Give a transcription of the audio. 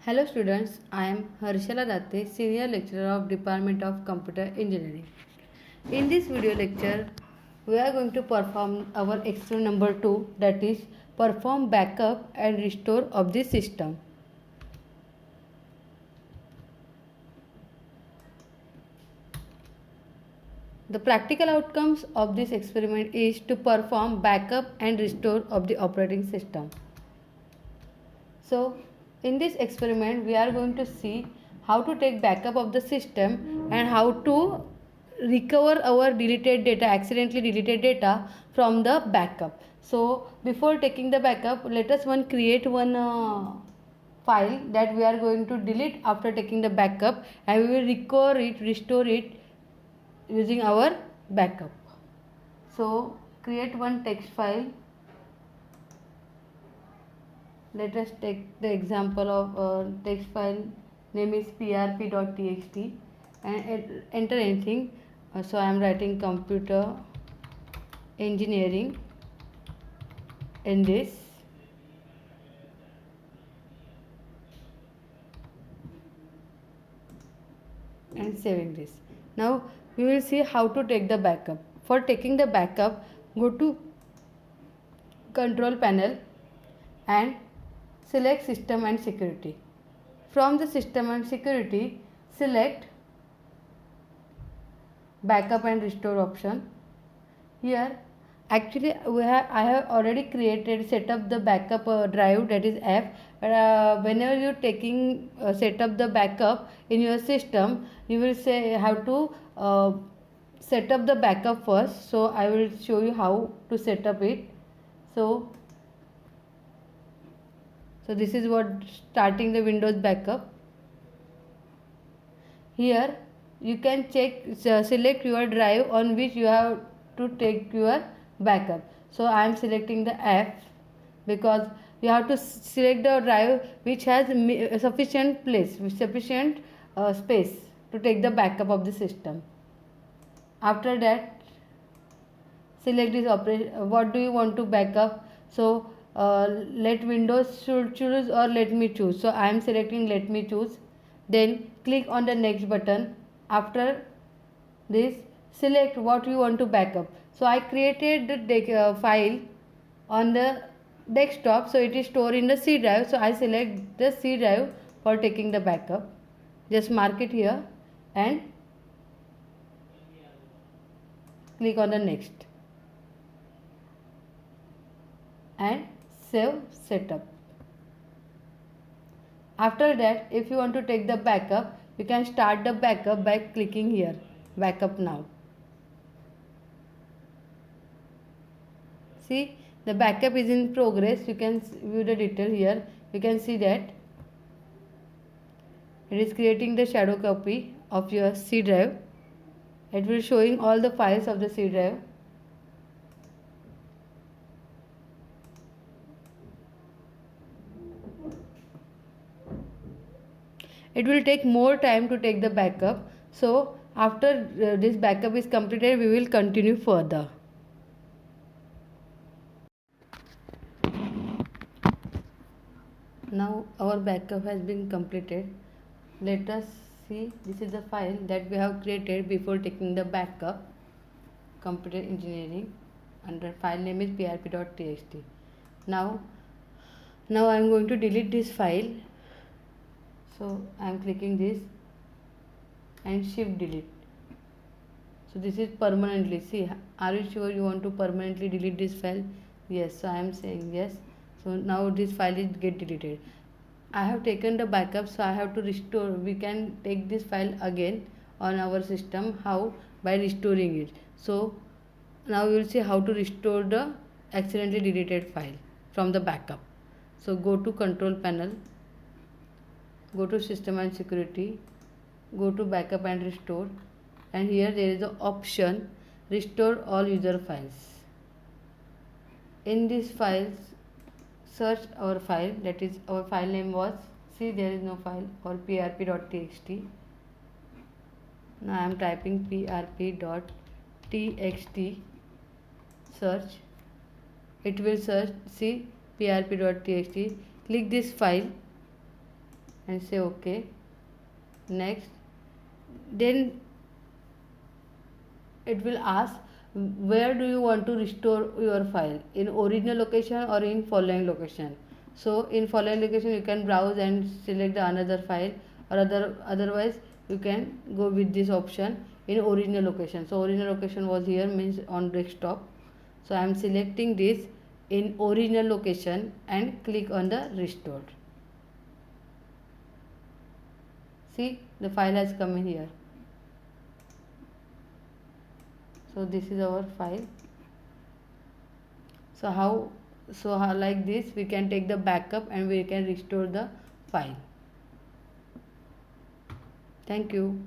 Hello students, I am Harshala Datte, Senior Lecturer of Department of Computer Engineering. In this video lecture, we are going to perform our experiment number 2, that is perform backup and restore of the system. The practical outcomes of this experiment is to perform backup and restore of the operating system. So, in this experiment, we are going to see how to take backup of the system and how to recover our deleted data, accidentally deleted data from the backup. So, before taking the backup, let us create one file that we are going to delete after taking the backup, and we will recover it, restore it using our backup. So, create one text file. Let us take the example of text file name is prp.txt and enter anything. So I am writing computer engineering in this. And saving this. Now we will see how to take the backup. For taking the backup, go to control panel and select system and security. From the system and security, select backup and restore option. Here actually I have already set up the backup drive, that is F. Whenever you taking set up the backup in your system, you will have to set up the backup first. So I will show you how to set up it. So this is what starting the Windows backup. Here you can select your drive on which you have to take your backup. So I am selecting the F because you have to select the drive which has sufficient space to take the backup of the system. After that, select this operation. What do you want to backup? So let Windows should choose or let me choose. So I am selecting let me choose. Then click on the next button. After this, select what you want to backup. So I created the file on the desktop, so it is stored in the C drive. So I select the C drive for taking the backup. Just mark it here and click on the next and save setup. After that, if you want to take the backup, you can start the backup by clicking here, backup now. See, the backup is in progress. You can view the detail here. You can see that it is creating the shadow copy of your C drive. It will showing all the files of the C drive. It will take more time to take the backup. So after this backup is completed, we will continue further. Now our backup has been completed. Let us see, this is the file that we have created before taking the backup. Computer engineering, under file name is prp.txt. Now I am going to delete this file. So I am clicking this and shift delete. So this is permanently. See, are you sure you want to permanently delete this file? Yes. So I am saying yes. So now this file is get deleted. I have taken the backup, so I have to restore. We can take this file again on our system. How? By restoring it. So now you will see how to restore the accidentally deleted file from the backup. So go to control panel, go to system and security, go to backup and restore, and here there is the option restore all user files. In this files, search our file, that is our file name was, see there is no file, or prp.txt. Now I am typing prp.txt, search. It will search, see prp.txt. Click this file and say OK. Next, then it will ask where do you want to restore your file, in original location or in following location. So in following location you can browse and select the another file, or otherwise you can go with this option in original location. So original location was here, means on desktop. So I am selecting this in original location and click on the restore. See, the file has come in here. So this is our file. So how like this we can take the backup and we can restore the file. Thank you.